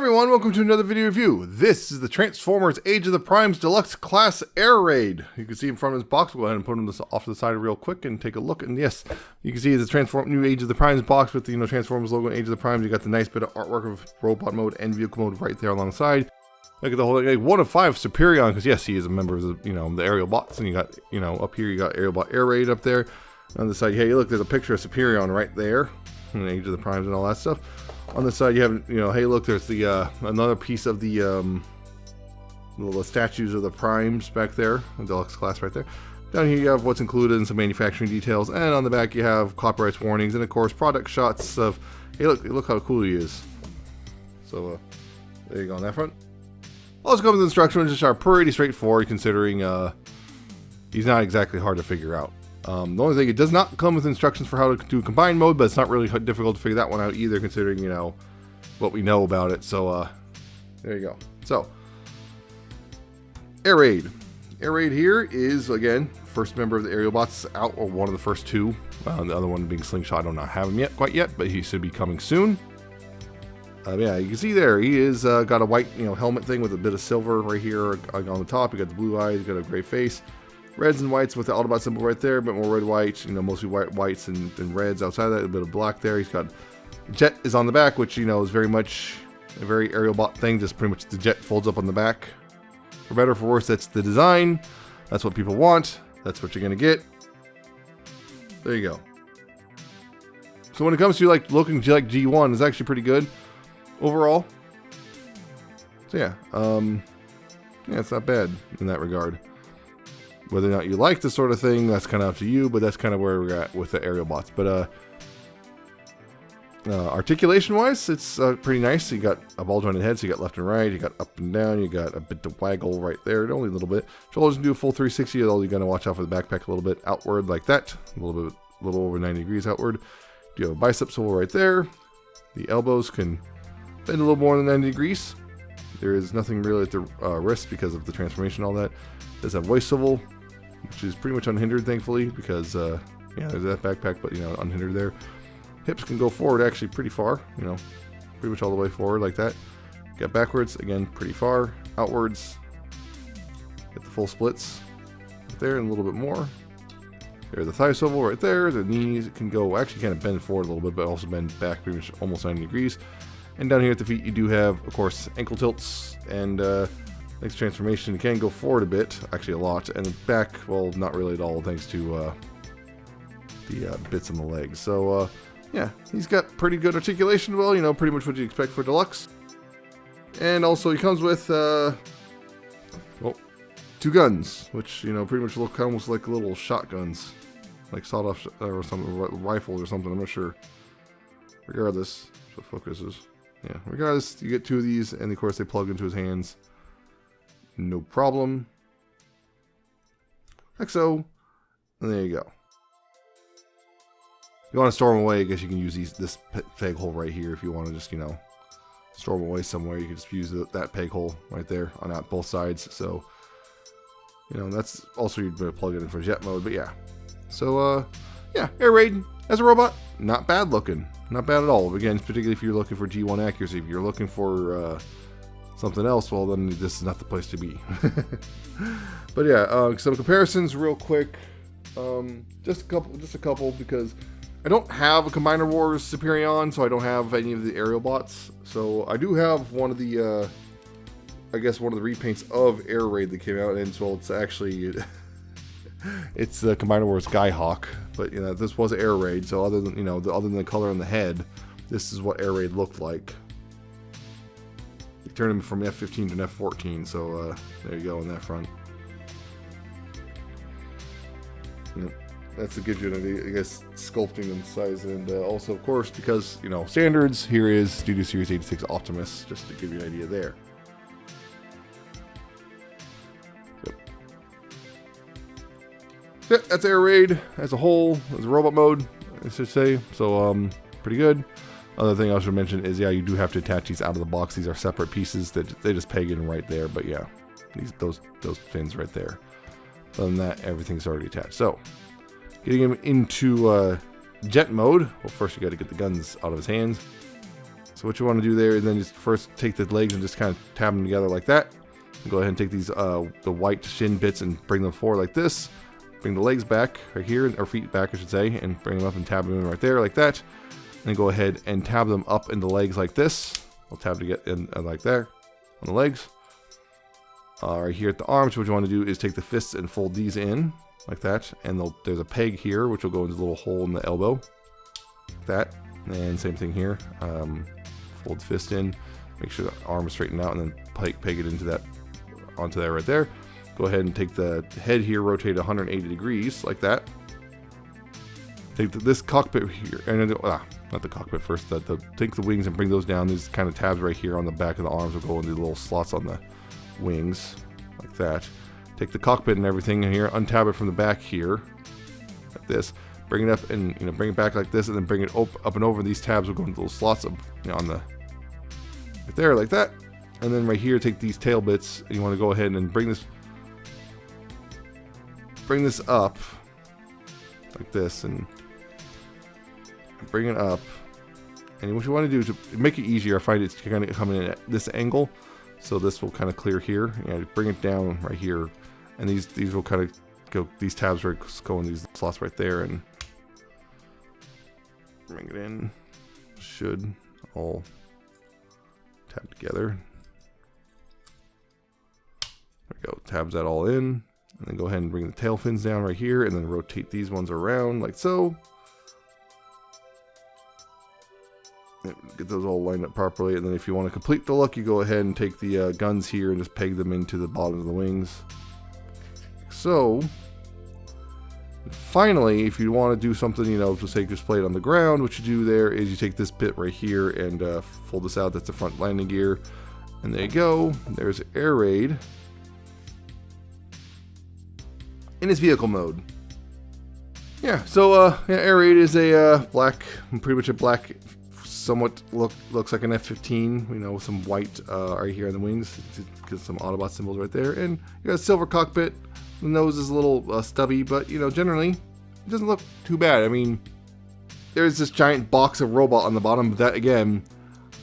everyone, welcome to another video review. This is the Transformers Age of the Primes Deluxe Class Air Raid. You can see in front of his box. We'll go ahead and put him off to the side real quick and take a look. And yes, you can see the new Age of the Primes box with the Transformers logo and Age of the Primes. You got the nice bit of artwork of robot mode and vehicle mode right there alongside. Look at the whole thing. 1 of 5 Superion, because yes, he is a member of the the Aerialbots. And you got up here you got Aerialbot Air Raid up there. On the side, hey look, there's a picture of Superion right there, and Age of the Primes and all that stuff. On the side, you have, hey, look, there's the another piece of the little statues of the Primes back there, the deluxe class right there. Down here, you have what's included and some manufacturing details, and on the back, you have copyright warnings and, of course, product shots of, hey, look how cool he is. So, there you go on that front. Also comes with instructions, which are pretty straightforward, considering he's not exactly hard to figure out. The only thing, it does not come with instructions for how to do combined mode, but it's not really difficult to figure that one out either, considering, what we know about it. So, there you go. So, Air Raid. Air Raid here is, again, first member of the Aerialbots out, or one of the first two. The other one being Slingshot. I do not have him quite yet, but he should be coming soon. Yeah, you can see there, he is got a white, helmet thing with a bit of silver right here on the top. You got the blue eyes, you got a gray face. Reds and whites with the Autobot symbol right there, but more red, white, mostly whites and reds outside of that, a bit of black there. He's got jet is on the back, which, is very much a very Aerialbot thing, just pretty much the jet folds up on the back. For better or for worse, that's the design. That's what people want. That's what you're going to get. There you go. So when it comes to looking like G1, it's actually pretty good overall. So yeah, it's not bad in that regard. Whether or not you like this sort of thing, that's kind of up to you, but that's kind of where we're at with the Aerialbots. But articulation-wise, it's pretty nice. You got a ball-jointed head, so you got left and right, you got up and down, you got a bit of waggle right there, only a little bit. Shoulders do a full 360, although you're going to watch out for the backpack a little bit outward like that, a little over 90 degrees outward. You have a bicep swivel right there. The elbows can bend a little more than 90 degrees. There is nothing really at the wrist because of the transformation and all that. It does have waist swivel, which is pretty much unhindered, thankfully, because, yeah, there's that backpack, but, unhindered there. Hips can go forward actually pretty far, pretty much all the way forward like that. Get backwards, again, pretty far. Outwards, get the full splits right there and a little bit more. There's the thigh swivel right there. The knees can go, actually kind of bend forward a little bit, but also bend back pretty much almost 90 degrees. And down here at the feet, you do have, of course, ankle tilts and, next transformation, you can go forward a bit, actually a lot, and back, well, not really at all, thanks to the bits on the legs. So, yeah, he's got pretty good articulation, well, pretty much what you expect for Deluxe. And also, he comes with, well, 2 guns, which, pretty much look almost like little shotguns, like sawed-off or something, rifles or something, I'm not sure. Regardless, so focus is, yeah, regardless, you get 2 of these, and of course, they plug into his hands. No problem. Like so. And there you go. If you want to store them away, I guess you can use this peg hole right here. If you want to just, store them away somewhere, you can just use that peg hole right there on both sides. So, that's also you'd plug it in for jet mode. But yeah. So, yeah, Air Raid as a robot, not bad looking. Not bad at all. Again, particularly if you're looking for G1 accuracy. If you're looking for something else, well then this is not the place to be. But yeah, some comparisons real quick. Just a couple because I don't have a Combiner Wars Superion, so I don't have any of the Aerialbots. So I do have one of the I guess one of the repaints of Air Raid that came out, and well, it's actually it's the Combiner Wars Skyhawk, but this was Air Raid, so other than other than the color on the head, this is what Air Raid looked like. Turn him from F15 to an F14, so there you go on that front. Yep. That's to give you an idea, I guess, sculpting and size, and also, of course, because, standards, here is Studio Series 86 Optimus, just to give you an idea there. So, yeah, that's Air Raid as a whole, as a robot mode, I should say, so pretty good. Other thing I should mention is, yeah, you do have to attach these out of the box. These are separate pieces that they just peg in right there. But yeah, those fins right there. Other than that, everything's already attached. So, getting him into jet mode. Well, first you got to get the guns out of his hands. So what you want to do there is then just first take the legs and just kind of tab them together like that. Go ahead and take these the white shin bits and bring them forward like this. Bring the legs back right here, or feet back I should say, and bring them up and tab them in right there like that. And then go ahead and tab them up in the legs like this. We'll tab to get in like there on the legs. Right here at the arms, what you want to do is take the fists and fold these in like that. And there's a peg here, which will go into the little hole in the elbow. Like that. And same thing here. Fold the fist in. Make sure the arm is straightened out, and then peg it into that, onto that right there. Go ahead and take the head here, rotate 180 degrees like that. Take this cockpit here, and not the cockpit first. Take the wings and bring those down. These kind of tabs right here on the back of the arms will go into the little slots on the wings like that. Take the cockpit and everything in here, untab it from the back here like this. Bring it up and bring it back like this, and then bring it up and over. These tabs will go into little slots on the right there like that. And then right here, take these tail bits, and you want to go ahead and bring this up like this, and bring it up. And what you want to do to make it easier, I find it's kind of coming in at this angle, so this will kind of clear here. Bring it down right here, and these will kind of go. These tabs will go in these slots right there, and bring it in. Should all tab together. There we go. Tabs that all in. And then go ahead and bring the tail fins down right here, and then rotate these ones around like so. Get those all lined up properly, and then if you want to complete the look, you go ahead and take the guns here and just peg them into the bottom of the wings. So, finally, if you want to do something, to say just play it on the ground, what you do there is you take this bit right here and fold this out. That's the front landing gear. And there you go. There's Air Raid in its vehicle mode. Yeah, so Air Raid is a pretty much a black, somewhat looks like an F-15, with some white right here on the wings. Get some Autobot symbols right there, and you got a silver cockpit. The nose is a little stubby, but generally it doesn't look too bad. I mean, there's this giant box of robot on the bottom, but that again,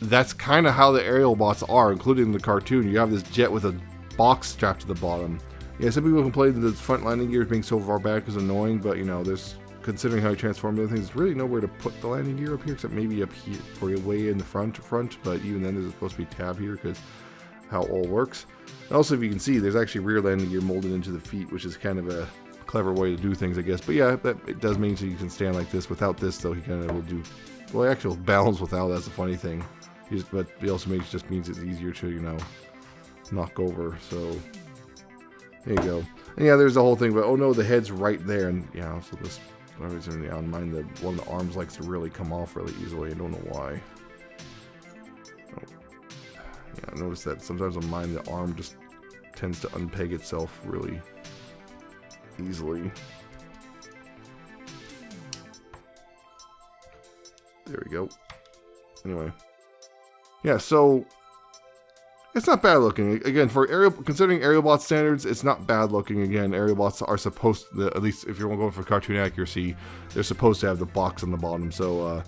that's kind of how the Aerialbots are, including the cartoon. You have this jet with a box strapped to the bottom. Yeah, some people complain that the front landing gears being so far back is annoying, but there's, considering how you transform other things, there's really nowhere to put the landing gear up here except maybe up here for way in the front. But even then, there's supposed to be a tab here because how it all works. And also, if you can see, there's actually rear landing gear molded into the feet, which is kind of a clever way to do things, I guess. But yeah, it does mean so you can stand like this. Without this, though, he kind of will do. Well, actually, balance without. That's the funny thing. But it also just means it's easier to knock over. So. There you go. And yeah, there's the whole thing, but oh no, the head's right there, and so this, for some reason, I don't mind that one of the arms likes to really come off really easily. I don't know why. Oh. Yeah, I noticed that sometimes on mine the arm just tends to unpeg itself really easily. There we go. Anyway. Yeah, so it's not bad looking. Again, considering Aerialbot standards, it's not bad looking. Again, Aerialbots are supposed to, at least if you're going for cartoon accuracy, they're supposed to have the box on the bottom. So,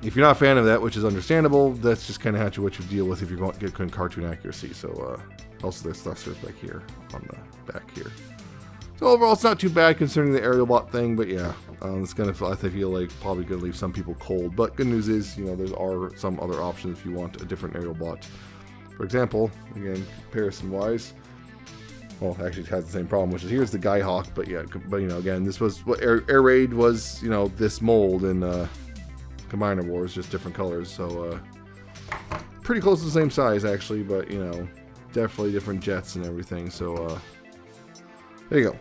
if you're not a fan of that, which is understandable, that's just kind of what you deal with if you're going to get cartoon accuracy. So, also there's thrusters back here on the back here. So overall, it's not too bad considering the Aerialbot thing, but yeah, it's gonna. I feel like probably gonna leave some people cold. But good news is, there are some other options if you want a different Aerialbot. For example, again, comparison-wise, well, actually, it has the same problem, which is here's the Skyhawk, but yeah, again, this was what Air Raid was, this mold in Combiner Wars, just different colors. So pretty close to the same size actually, but definitely different jets and everything. So. There you go.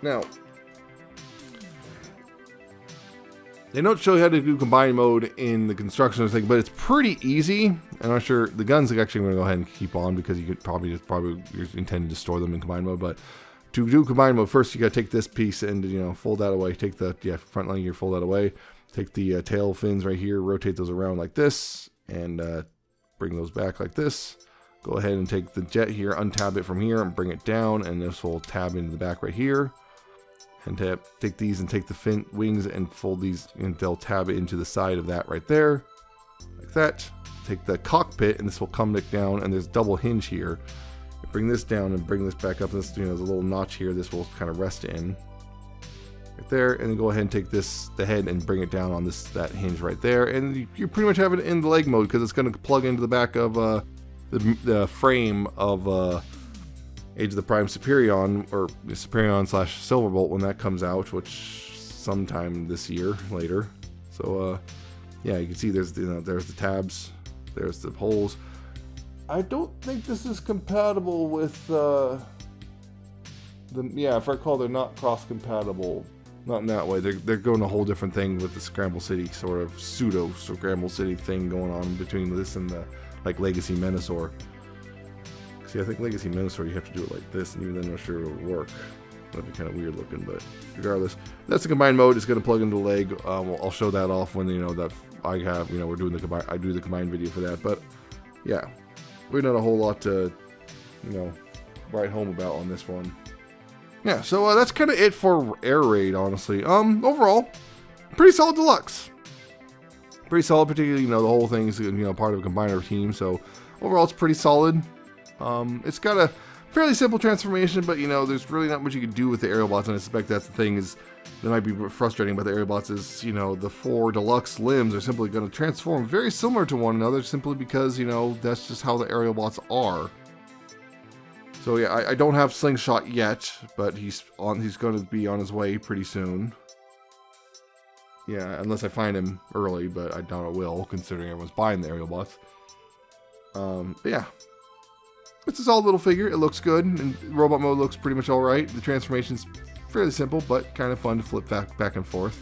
Now, they don't show you how to do combined mode in the construction thing, but it's pretty easy. I'm not sure the guns are actually going to go ahead and keep on because you could probably you're intending to store them in combined mode. But to do combined mode, first you got to take this piece and fold that away. Take the front landing gear, fold that away. Take the tail fins right here, rotate those around like this, and bring those back like this. Go ahead and take the jet here, untab it from here, and bring it down, and this will tab into the back right here. And take these and take the wings and fold these, and they'll tab into the side of that right there, like that. Take the cockpit, and this will come back down, and there's double hinge here. Bring this down and bring this back up. This, there's a little notch here. This will kind of rest in right there, and then go ahead and take the head and bring it down on that hinge right there, and you pretty much have it in the leg mode because it's going to plug into the back of the frame of Age of the Prime Superion, or Superion / Silverbolt when that comes out, which sometime this year later. So yeah, you can see there's there's the tabs, there's the holes. I don't think this is compatible with yeah, if I recall, they're not cross compatible. Not in that way. They're going a whole different thing with the Scramble City sort of pseudo Scramble City thing going on between this and the like Legacy Menasor. See, I think Legacy Menasor, you have to do it like this, and even then I'm not sure it'll work. That'd be kind of weird looking, but regardless, that's the combined mode. It's going to plug into the leg. I'll show that off when that I have we're doing the combined. I do the combined video for that, but yeah, we're not a whole lot to write home about on this one. Yeah, so that's kind of it for Air Raid, honestly. Overall, pretty solid deluxe. Pretty solid, particularly the whole thing is part of a combiner team. So overall, it's pretty solid. It's got a fairly simple transformation, but there's really not much you can do with the Aerialbots, and I suspect that's the thing that might be frustrating about the Aerialbots is the 4 deluxe limbs are simply going to transform very similar to one another, simply because that's just how the Aerialbots are. So yeah, I don't have Slingshot yet, but he's going to be on his way pretty soon. Yeah, unless I find him early, but I doubt I will, considering everyone's buying the Aerialbots. But yeah. It's a solid little figure. It looks good, and robot mode looks pretty much alright. The transformation's fairly simple, but kind of fun to flip back and forth.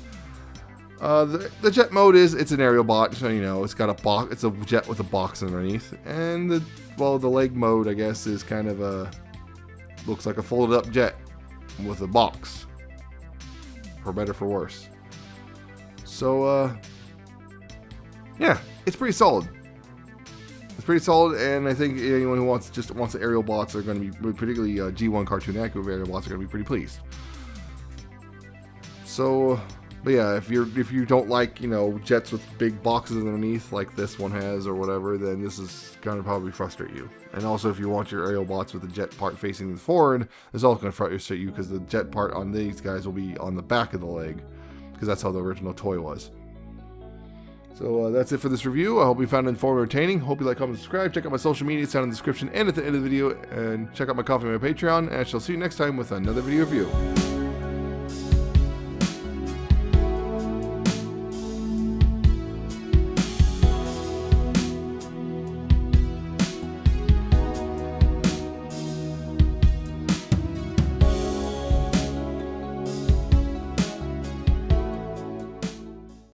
The jet mode it's an Aerialbot, so it's got a box. It's a jet with a box underneath, and the leg mode, I guess, is kind of looks like a folded up jet with a box, for better for worse. So yeah, it's pretty solid. It's pretty solid, and I think anyone who wants the Aerialbots are going to be, particularly G1 Cartoon Accurate Aerialbots, are going to be pretty pleased. So, but yeah, if you don't like jets with big boxes underneath like this one has or whatever, then this is going to probably frustrate you. And also, if you want your Aerialbots with the jet part facing forward, it's also going to frustrate you because the jet part on these guys will be on the back of the leg, because that's how the original toy was. So that's it for this review. I hope you found it informative and entertaining. Hope you like, comment, and subscribe. Check out my social media down in the description and at the end of the video. And check out my Coffee and my Patreon. And I shall see you next time with another video review.